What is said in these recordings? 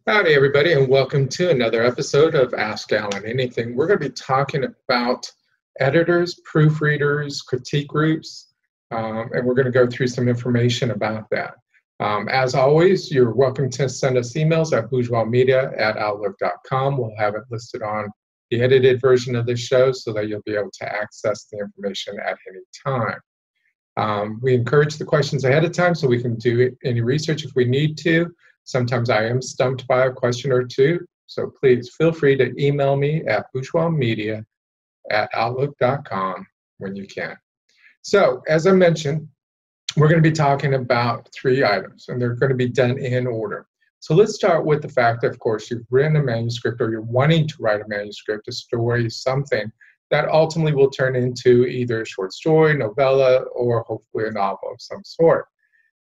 Howdy, everybody, and welcome to another episode of Ask Alan Anything. We're going to be talking about editors, proofreaders, critique groups, and we're going to go through some information about that. As always, you're welcome to send us emails at bourgeoismedia@outlook.com. We'll have it listed on the edited version of this show so that you'll be able to access the information at any time. We encourage the questions ahead of time so we can do any research if we need to. Sometimes I am stumped by a question or two, so please feel free to email me at bourgeoismedia@outlook.com when you can. So, as I mentioned, we're going to be talking about 3 items, and they're going to be done in order. So let's start with the fact that, of course, you've written a manuscript or you're wanting to write a manuscript, a story, something that ultimately will turn into either a short story, novella, or hopefully a novel of some sort.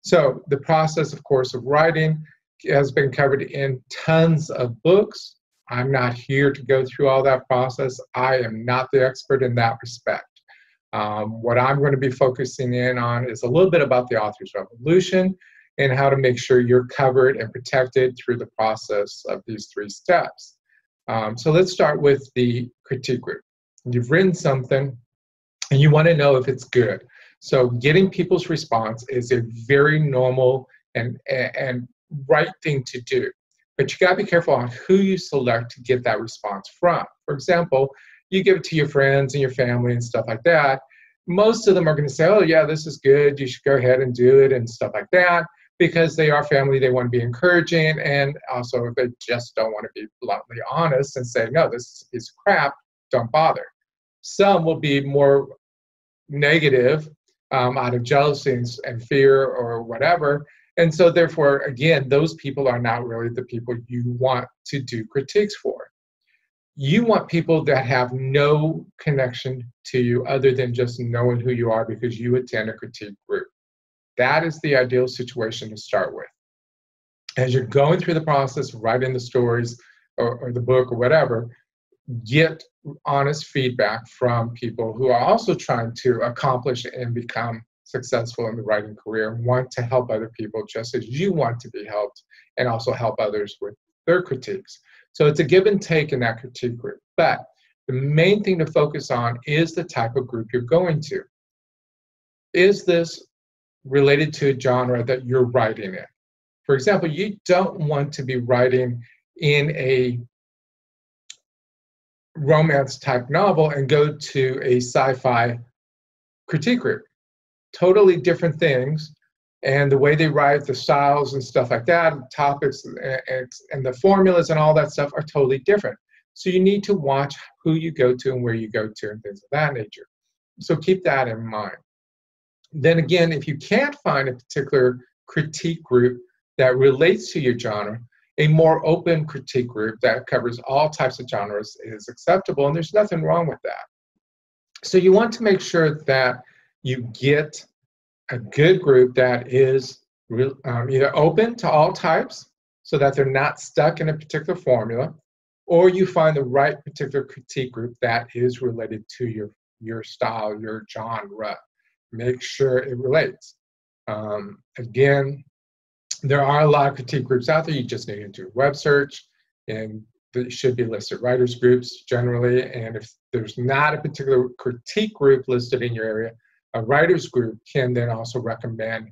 So the process, of course, of writing has been covered in tons of books. I'm not here to go through all that process. I am not the expert in that respect. What I'm going to be focusing in on is a little bit about the author's revolution and how to make sure you're covered and protected through the process of these 3 steps. So let's start with the critique group. You've written something and you want to know if it's good. So getting people's response is a very normal and right thing to do. But you got to be careful on who you select to get that response from. For example, you give it to your friends and your family and stuff like that. Most of them are going to say, oh, yeah, this is good. You should go ahead and do it and stuff like that because they are family. They want to be encouraging. And also, if they just don't want to be bluntly honest and say, no, this is a piece of crap, don't bother. Some will be more negative out of jealousy and fear or whatever. And so therefore, again, those people are not really the people you want to do critiques for. You want people that have no connection to you other than just knowing who you are because you attend a critique group. That is the ideal situation to start with. As you're going through the process, writing the stories or the book or whatever, get honest feedback from people who are also trying to accomplish and become successful in the writing career and want to help other people just as you want to be helped and also help others with their critiques. So it's a give and take in that critique group. But the main thing to focus on is the type of group you're going to. Is this related to a genre that you're writing in? For example, you don't want to be writing in a romance type novel and go to a sci-fi critique group. Totally different things, and the way they write, the styles and stuff like that, the topics and the formulas and all that stuff are totally different. So you need to watch who you go to and where you go to and things of that nature. So keep that in mind. Then again, if you can't find a particular critique group that relates to your genre, a more open critique group that covers all types of genres is acceptable, and there's nothing wrong with that. So you want to make sure that you get a good group that is either open to all types so that they're not stuck in a particular formula, or you find the right particular critique group that is related to your style, your genre. Make sure it relates. Again, there are a lot of critique groups out there. You just need to do a web search, and it should be listed writers groups generally. And if there's not a particular critique group listed in your area, a writers group can then also recommend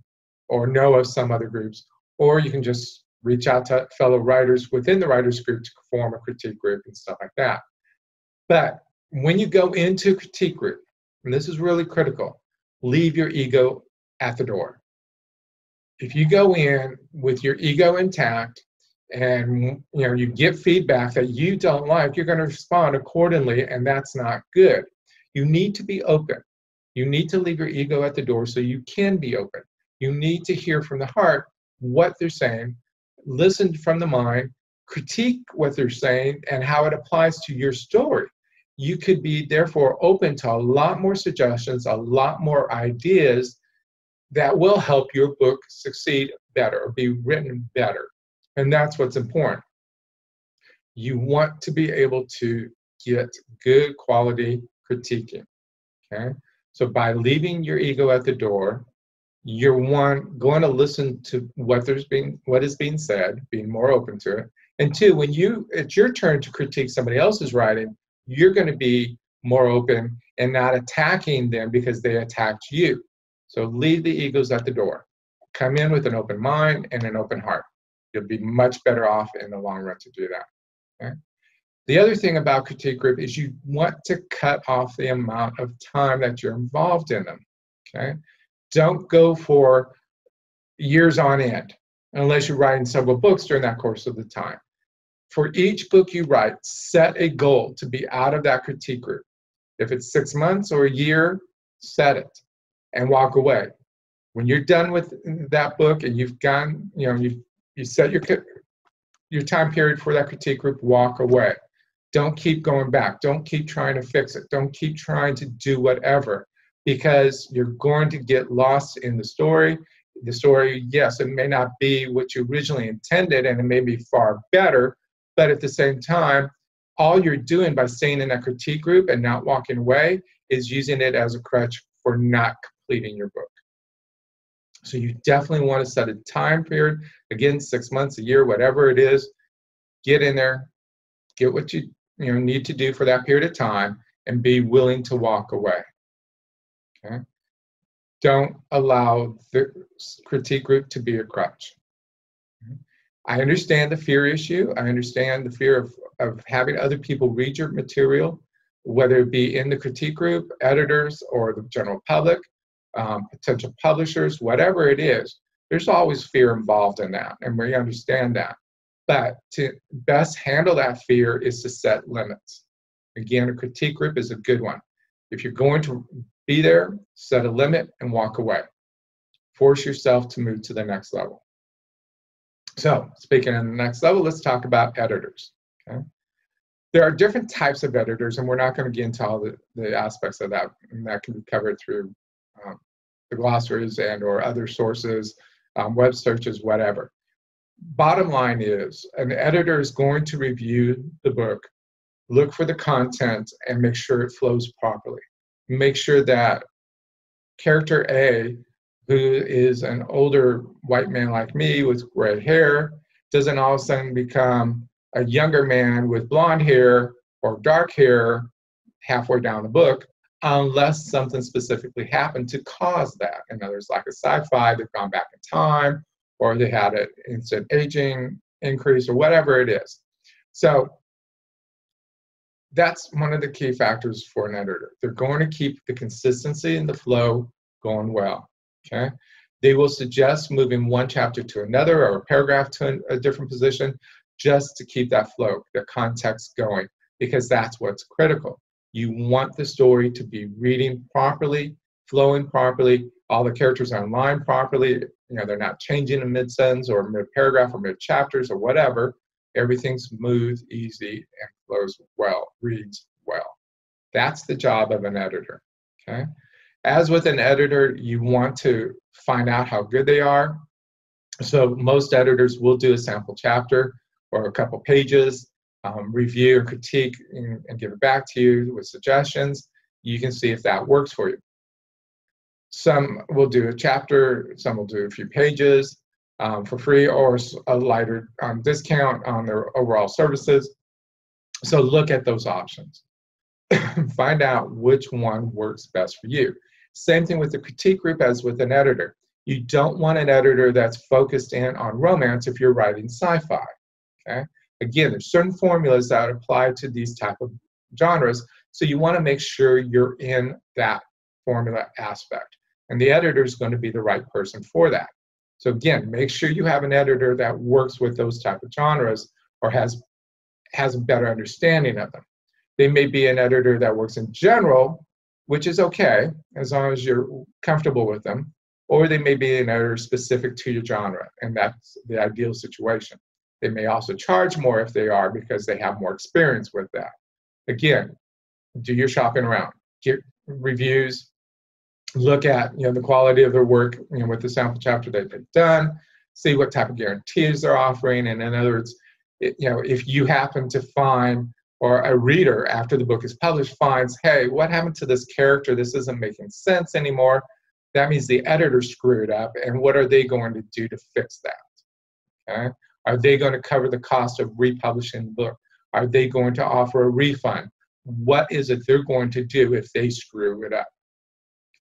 or know of some other groups, or you can just reach out to fellow writers within the writers group to form a critique group and stuff like that. But when you go into a critique group, and this is really critical, leave your ego at the door. If you go in with your ego intact and you get feedback that you don't like, you're going to respond accordingly, and that's not good. You need to be open. You need to leave your ego at the door so you can be open. You need to hear from the heart what they're saying, listen from the mind, critique what they're saying and how it applies to your story. You could be therefore open to a lot more suggestions, a lot more ideas that will help your book succeed better or be written better. And that's what's important. You want to be able to get good quality critiquing. Okay? So by leaving your ego at the door, you're going to listen to what is being said, being more open to it, And two, when it's your turn to critique somebody else's writing, you're going to be more open and not attacking them because they attacked you. So leave the egos at the door. Come in with an open mind and an open heart. You'll be much better off in the long run to do that. Okay? The other thing about critique group is you want to cut off the amount of time that you're involved in them. Okay? Don't go for years on end unless you're writing several books during that course of the time. For each book you write, set a goal to be out of that critique group. If it's 6 months or a year, set it and walk away. When you're done with that book and you've gone, you set your time period for that critique group, walk away. Don't keep going back. Don't keep trying to fix it. Don't keep trying to do whatever, because you're going to get lost in the story. The story, yes, it may not be what you originally intended, and it may be far better, but at the same time, all you're doing by staying in that critique group and not walking away is using it as a crutch for not completing your book. So you definitely want to set a time period, again, 6 months, a year, whatever it is. Get in there, get what you need to do for that period of time, and be willing to walk away. Okay? Don't allow the critique group to be a crutch. I understand the fear issue. I understand the fear of having other people read your material, whether it be in the critique group, editors, or the general public, potential publishers, whatever it is. There's always fear involved in that, and we understand that. But to best handle that fear is to set limits. Again, a critique group is a good one. If you're going to be there, set a limit and walk away. Force yourself to move to the next level. So, speaking of the next level, let's talk about editors. Okay? There are different types of editors, and we're not going to get into all the aspects of that, and that can be covered through the glossaries and or other sources, web searches, whatever. Bottom line is, an editor is going to review the book, look for the content, and make sure it flows properly. Make sure that character A, who is an older white man like me with gray hair, doesn't all of a sudden become a younger man with blonde hair or dark hair halfway down the book, unless something specifically happened to cause that. In other words, like a sci-fi, they've gone back in time, or they had an instant aging increase, or whatever it is. So that's one of the key factors for an editor. They're going to keep the consistency and the flow going well. Okay? They will suggest moving one chapter to another or a paragraph to a different position just to keep that flow, the context going, because that's what's critical. You want the story to be reading properly, flowing properly, all the characters are in line properly, they're not changing in mid-sentence or mid-paragraph or mid-chapters or whatever. Everything's smooth, easy, and flows well, reads well. That's the job of an editor. Okay? As with an editor, you want to find out how good they are. So most editors will do a sample chapter or a couple pages, review or critique, and give it back to you with suggestions. You can see if that works for you. Some will do a chapter, some will do a few pages for free or a lighter discount on their overall services. So look at those options. Find out which one works best for you. Same thing with the critique group as with an editor. You don't want an editor that's focused in on romance if you're writing sci-fi. Okay? Again, there's certain formulas that apply to these type of genres, so you want to make sure you're in that formula aspect. And the editor is going to be the right person for that. So again, make sure you have an editor that works with those type of genres or has a better understanding of them. They may be an editor that works in general, which is okay, as long as you're comfortable with them, or they may be an editor specific to your genre, and that's the ideal situation. They may also charge more if they are, because they have more experience with that. Again, do your shopping around, get reviews, look at the quality of their work with the sample chapter that they've done, see what type of guarantees they're offering, and in other words, if you happen to find, or a reader after the book is published finds, hey, what happened to this character? This isn't making sense anymore. That means the editor screwed up, and what are they going to do to fix that? Okay? Are they going to cover the cost of republishing the book? Are they going to offer a refund? What is it they're going to do if they screw it up?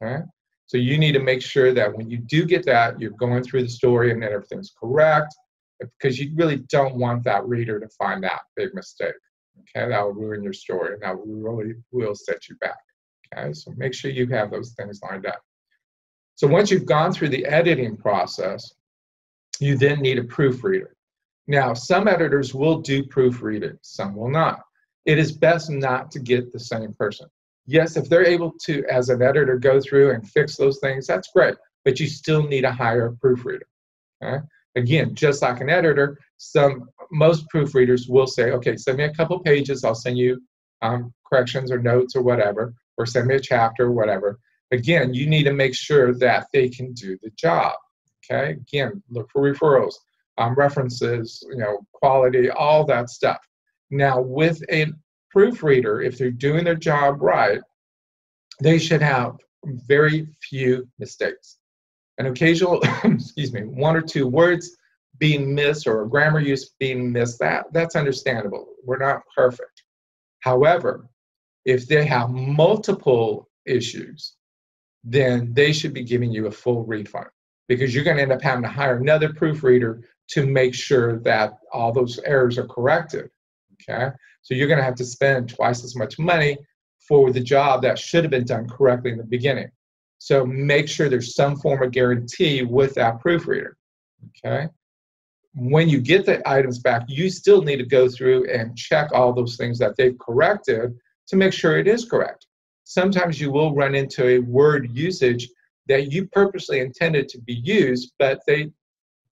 Okay? So you need to make sure that when you do get that, you're going through the story and that everything's correct, because you really don't want that reader to find that big mistake. Okay, that will ruin your story, and that really will set you back. Okay, so make sure you have those things lined up. So once you've gone through the editing process, you then need a proofreader. Now, some editors will do proofreading, some will not. It is best not to get the same person. Yes, if they're able to, as an editor, go through and fix those things, that's great, but you still need to hire a proofreader. Okay? Again, just like an editor, most proofreaders will say, okay, send me a couple pages, I'll send you corrections or notes or whatever, or send me a chapter or whatever. Again, you need to make sure that they can do the job. Okay? Again, look for referrals, references, quality, all that stuff. Now, with a proofreader, if they're doing their job right, they should have very few mistakes. An occasional, excuse me, one or two words being missed or a grammar use being missed, that's understandable. We're not perfect. However, if they have multiple issues, then they should be giving you a full refund, because you're going to end up having to hire another proofreader to make sure that all those errors are corrected. Okay? So you're going to have to spend twice as much money for the job that should have been done correctly in the beginning. So make sure there's some form of guarantee with that proofreader. Okay? When you get the items back, you still need to go through and check all those things that they've corrected to make sure it is correct. Sometimes you will run into a word usage that you purposely intended to be used, but they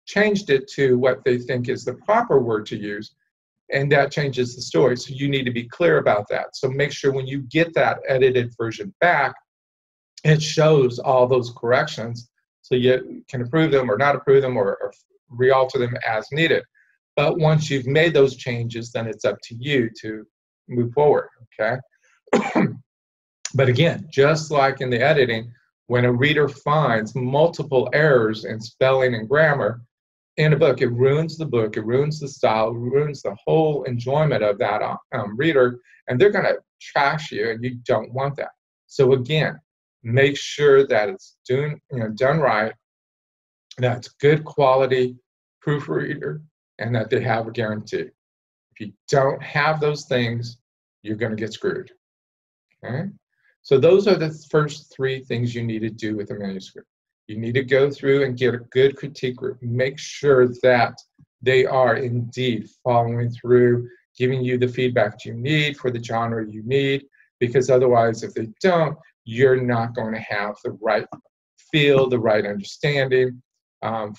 changed it to what they think is the proper word to use, and that changes the story. So you need to be clear about that. So make sure when you get that edited version back, it shows all those corrections so you can approve them or not approve them or re-alter them as needed. But once you've made those changes, then it's up to you to move forward, okay? But again, just like in the editing, when a reader finds multiple errors in spelling and grammar in a book, it ruins the book, it ruins the style, it ruins the whole enjoyment of that reader, and they're going to trash you, and you don't want that. So again, make sure that it's done right, that's good quality proofreader, and that they have a guarantee. If you don't have those things, you're going to get screwed. Okay? So those are the first three things you need to do with a manuscript. You need to go through and get a good critique group. Make sure that they are indeed following through, giving you the feedback you need for the genre you need, because otherwise, if they don't, you're not going to have the right feel, the right understanding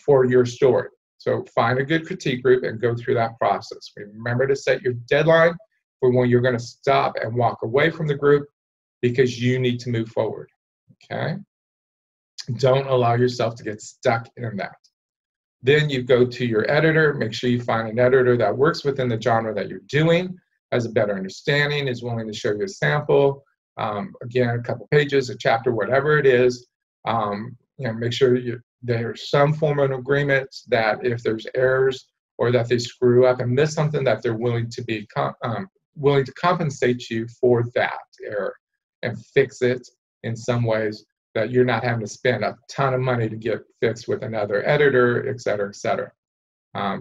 for your story. So find a good critique group and go through that process. Remember to set your deadline for when you're going to stop and walk away from the group, because you need to move forward, okay? Don't allow yourself to get stuck in that. Then you go to your editor, make sure you find an editor that works within the genre that you're doing, has a better understanding, is willing to show you a sample, again, a couple pages, a chapter, whatever it is. Make sure there's some form of agreement that if there's errors or that they screw up and miss something, that they're willing to be willing to compensate you for that error and fix it in some ways that you're not having to spend a ton of money to get fixed with another editor, et cetera, et cetera.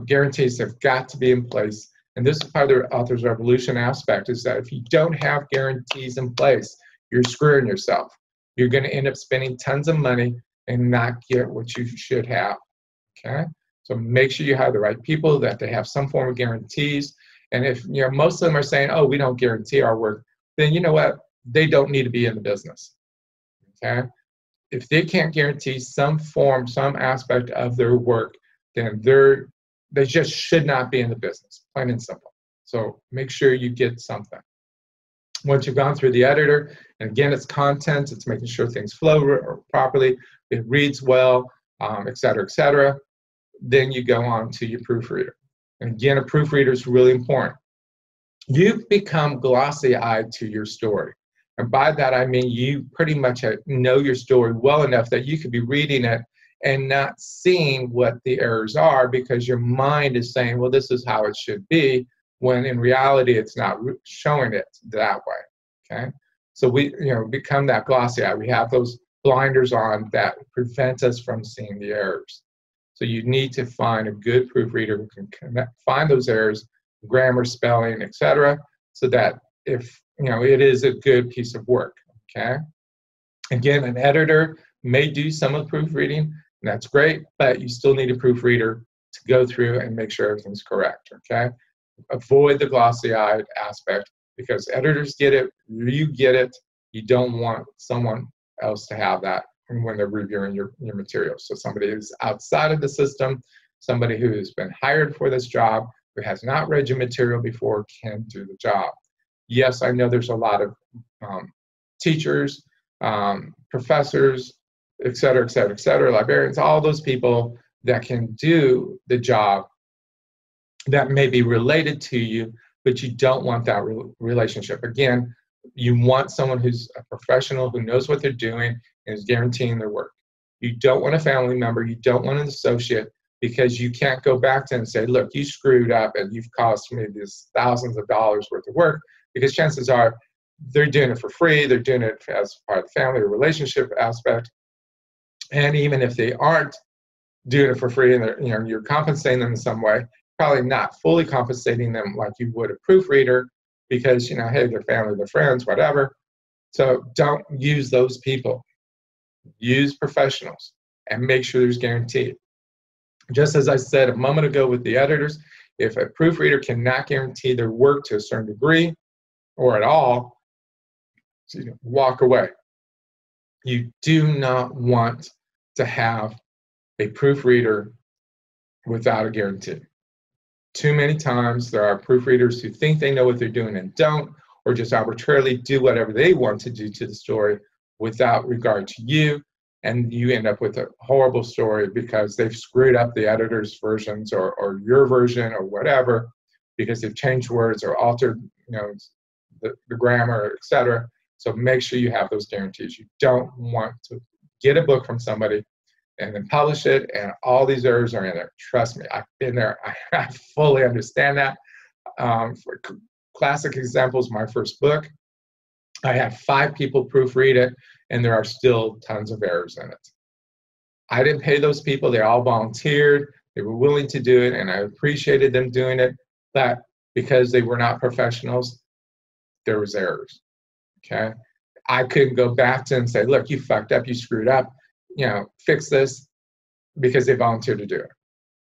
Guarantees have got to be in place. And this is part of the Authors Revolution aspect, is that if you don't have guarantees in place, you're screwing yourself. You're going to end up spending tons of money and not get what you should have, okay? So make sure you have the right people, that they have some form of guarantees. And if most of them are saying, oh, we don't guarantee our work, then you know what? They don't need to be in the business, okay? If they can't guarantee some form, some aspect of their work, then they just should not be in the business, plain and simple. So make sure you get something. Once you've gone through the editor, and again, it's content, it's making sure things flow properly, it reads well, et cetera, then you go on to your proofreader. And again, a proofreader is really important. You've become glossy-eyed to your story. And by that, I mean you pretty much know your story well enough that you could be reading it and not seeing what the errors are because your mind is saying, well, this is how it should be, when in reality it's not showing it that way. Okay, so we become that glossy eye. We have those blinders on that prevent us from seeing the errors. So you need to find a good proofreader who can find those errors, grammar, spelling, etc., so that if it is a good piece of work. Okay, again, an editor may do some of the proofreading, and that's great, but you still need a proofreader to go through and make sure everything's correct. Okay, avoid the glossy-eyed aspect, because editors get it, you get it. You don't want someone else to have that when they're reviewing your materials. So somebody who's outside of the system, somebody who's been hired for this job, who has not read your material before, can do the job. Yes, I know there's a lot of teachers, professors, et cetera, librarians, all those people that can do the job that may be related to you, but you don't want that relationship. Again, you want someone who's a professional, who knows what they're doing, and is guaranteeing their work. You don't want a family member, you don't want an associate, because you can't go back to them and say, look, you screwed up and you've cost me these thousands of dollars worth of work, because chances are they're doing it for free, they're doing it as part of the family or relationship aspect. And even if they aren't doing it for free and you're compensating them in some way, probably not fully compensating them like you would a proofreader, because hey, they're family, they're friends, whatever. So don't use those people. Use professionals and make sure there's guaranteed. Just as I said a moment ago with the editors, if a proofreader cannot guarantee their work to a certain degree or at all, walk away. You do not want to have a proofreader without a guarantee. Too many times there are proofreaders who think they know what they're doing and don't, or just arbitrarily do whatever they want to do to the story without regard to you, and you end up with a horrible story because they've screwed up the editor's versions or your version or whatever, because they've changed words or altered the grammar, etc. So make sure you have those guarantees. You don't want to get a book from somebody and then publish it, and all these errors are in there. Trust me, I've been there. I fully understand that. For classic examples, my first book, I had 5 people proofread it, and there are still tons of errors in it. I didn't pay those people. They all volunteered. They were willing to do it, and I appreciated them doing it. But because they were not professionals, there was errors. Okay, I couldn't go back to them and say, look, you fucked up, you screwed up, fix this, because they volunteered to do it.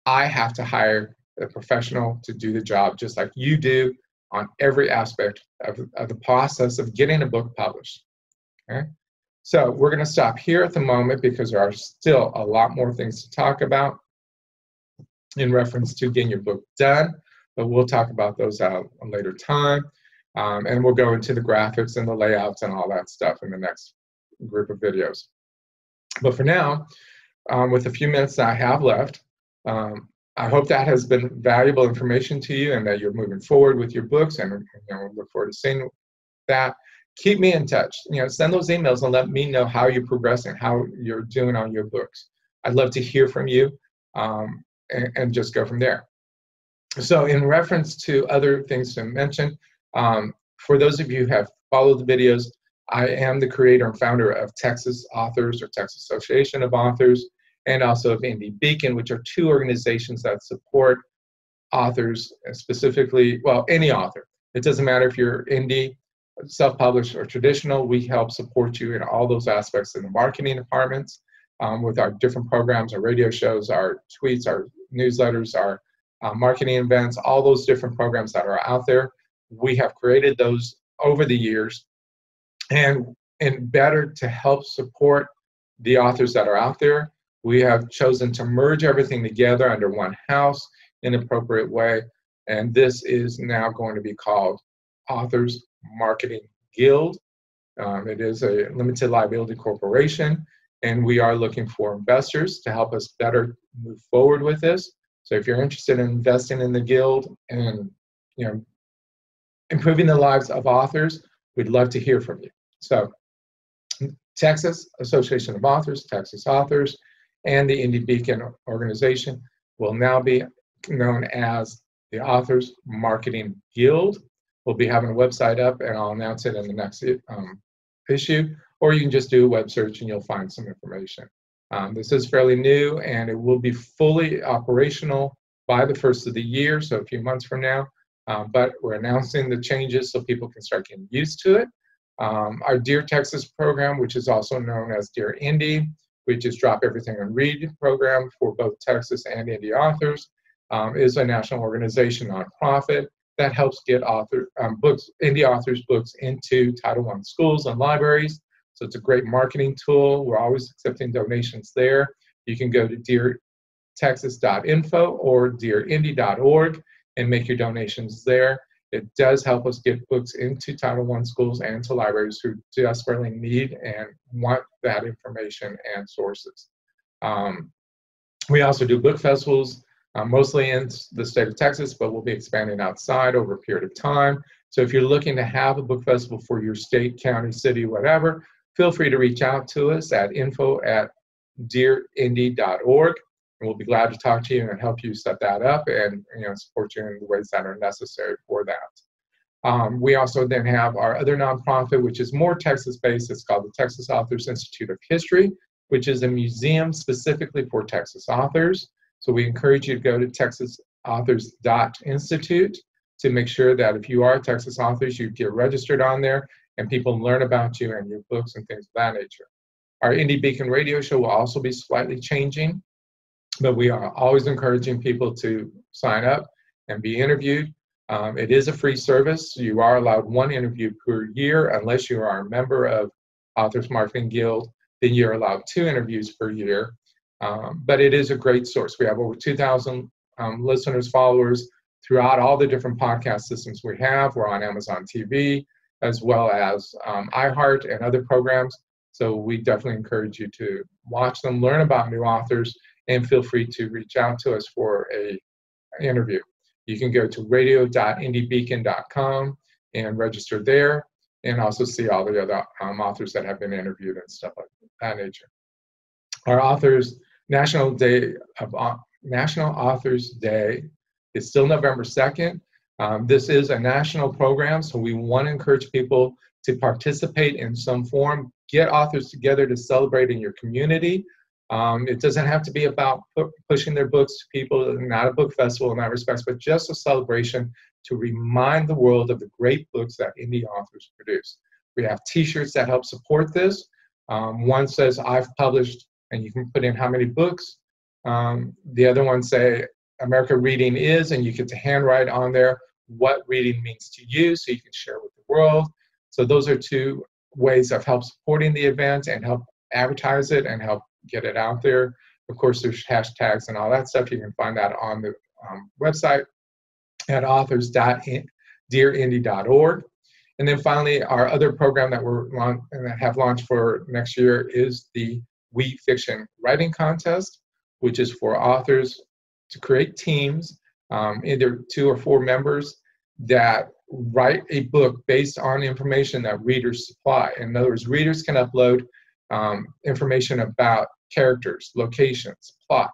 I have to hire a professional to do the job, just like you do on every aspect of the process of getting a book published. Okay, so we're going to stop here at the moment, because there are still a lot more things to talk about in reference to getting your book done, but we'll talk about those at a later time. And we'll go into the graphics and the layouts and all that stuff in the next group of videos. But for now, with the few minutes that I have left, I hope that has been valuable information to you, and that you're moving forward with your books, and look forward to seeing that. Keep me in touch. Send those emails and let me know how you're progressing, how you're doing on your books. I'd love to hear from you, and just go from there. So in reference to other things to mention, for those of you who have followed the videos, I am the creator and founder of Texas Authors, or Texas Association of Authors, and also of Indie Beacon, which are 2 organizations that support authors, specifically, well, any author. It doesn't matter if you're indie, self-published, or traditional. We help support you in all those aspects in the marketing departments, with our different programs, our radio shows, our tweets, our newsletters, our marketing events, all those different programs that are out there. We have created those over the years, and better to help support the authors that are out there, we have chosen to merge everything together under one house in an appropriate way, and this is now going to be called Authors Marketing Guild. It is a limited liability corporation, and we are looking for investors to help us better move forward with this. So if you're interested in investing in the guild and improving the lives of authors, we'd love to hear from you. So Texas Association of Authors, Texas Authors, and the Indie Beacon organization will now be known as the Authors Marketing Guild. We'll be having a website up, and I'll announce it in the next issue, or you can just do a web search and you'll find some information. This is fairly new, and it will be fully operational by the first of the year, so a few months from now. But we're announcing the changes so people can start getting used to it. Our Dear Texas program, which is also known as Dear Indie, we just drop everything and read program for both Texas and indie authors, is a national organization, nonprofit, that helps get indie authors' books into Title I schools and libraries. So it's a great marketing tool. We're always accepting donations there. You can go to deartexas.info or dearindie.org and make your donations there. It does help us get books into Title I schools and to libraries who desperately need and want that information and sources. We also do book festivals, mostly in the state of Texas, but we'll be expanding outside over a period of time. So if you're looking to have a book festival for your state, county, city, whatever, feel free to reach out to us at info@dearindie.org. And we'll be glad to talk to you and help you set that up and support you in the ways that are necessary for that. We also then have our other nonprofit, which is more Texas-based. It's called the Texas Authors Institute of History, which is a museum specifically for Texas authors. So we encourage you to go to texasauthors.institute to make sure that if you are Texas authors, you get registered on there and people learn about you and your books and things of that nature. Our Indie Beacon radio show will also be slightly changing, but we are always encouraging people to sign up and be interviewed. It is a free service. You are allowed one interview per year unless you are a member of Authors Marketing Guild. Then you're allowed 2 interviews per year. But it is a great source. We have over 2,000 listeners, followers throughout all the different podcast systems we have. We're on Amazon TV as well as iHeart and other programs. So we definitely encourage you to watch them, learn about new authors, and feel free to reach out to us for an interview. You can go to radio.indiebeacon.com and register there, and also see all the other authors that have been interviewed and stuff like that nature. Our National Authors Day is still November 2nd. This is a national program, so we want to encourage people to participate in some form. Get authors together to celebrate in your community. It doesn't have to be about pushing their books to people, not a book festival in that respect, but just a celebration to remind the world of the great books that indie authors produce. We have t-shirts that help support this. One says, I've published, and you can put in how many books. The other one say, America Reading Is, and you get to handwrite on there what reading means to you so you can share with the world. So those are 2 ways of help supporting the event and help advertise it and help get it out there. Of course, there's hashtags and all that stuff. You can find that on the website at authors.dearindie.org. And then finally, our other program that have launched for next year is the We Fiction Writing Contest, which is for authors to create teams, either 2 or 4 members, that write a book based on information that readers supply. In other words, readers can upload information about characters, locations, plot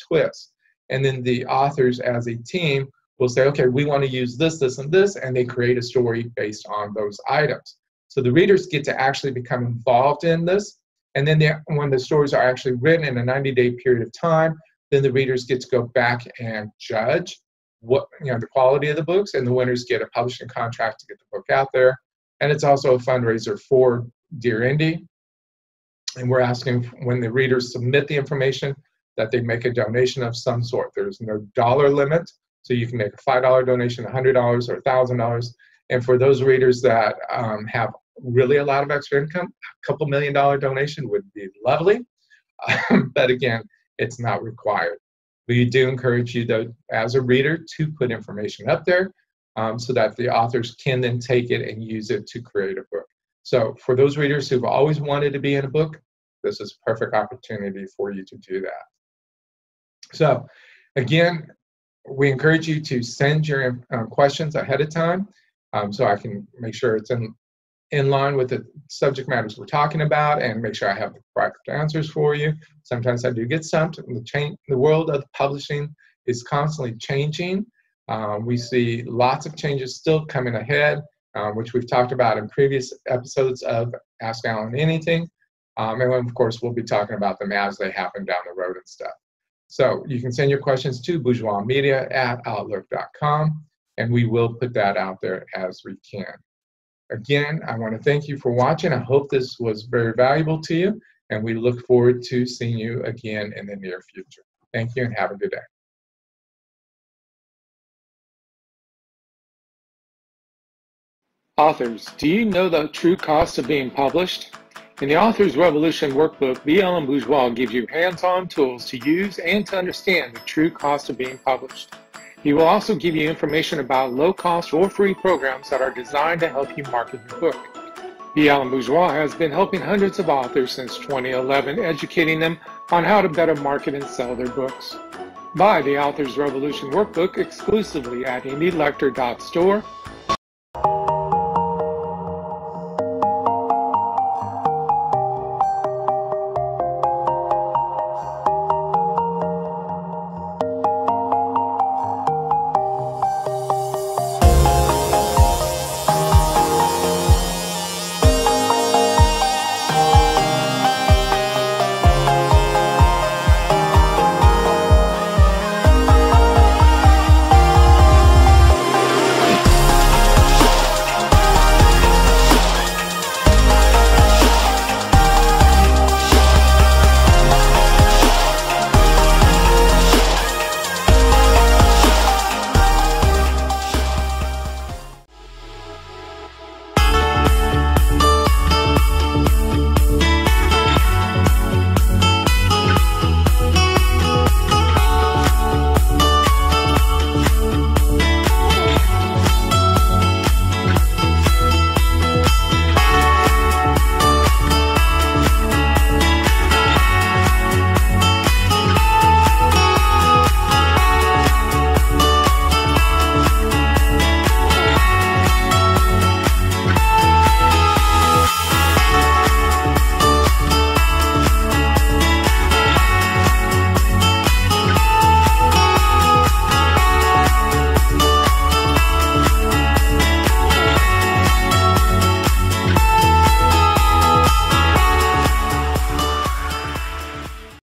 twists, and then the authors as a team will say, okay, we want to use this, this, and this, and they create a story based on those items. So the readers get to actually become involved in this, and then when the stories are actually written in a 90-day period of time, then the readers get to go back and judge the quality of the books, and the winners get a publishing contract to get the book out there. And it's also a fundraiser for Dear Indie. And we're asking when the readers submit the information that they make a donation of some sort. There's no dollar limit, so you can make a $5 donation, $100, or $1,000. And for those readers that have really a lot of extra income, a couple $1 million donation would be lovely. But again, it's not required. We do encourage you, though, as a reader, to put information up there so that the authors can then take it and use it to create a book. So for those readers who've always wanted to be in a book, this is a perfect opportunity for you to do that. So again, we encourage you to send your questions ahead of time so I can make sure it's in in line with the subject matters we're talking about and make sure I have the correct answers for you. Sometimes I do get stumped. The world of publishing is constantly changing. We see lots of changes still coming ahead, which we've talked about in previous episodes of Ask Alan Anything. And of course, we'll be talking about them as they happen down the road and stuff. So you can send your questions to bourgeoismedia@outlook.com, and we will put that out there as we can. Again, I want to thank you for watching. I hope this was very valuable to you, and we look forward to seeing you again in the near future. Thank you and have a good day. Authors, do you know the true cost of being published? In the Author's Revolution Workbook, B.L. Bourgeois gives you hands-on tools to use and to understand the true cost of being published. He will also give you information about low-cost or free programs that are designed to help you market your book. B.L. Bourgeois has been helping hundreds of authors since 2011, educating them on how to better market and sell their books. Buy the Author's Revolution Workbook exclusively at indielector.store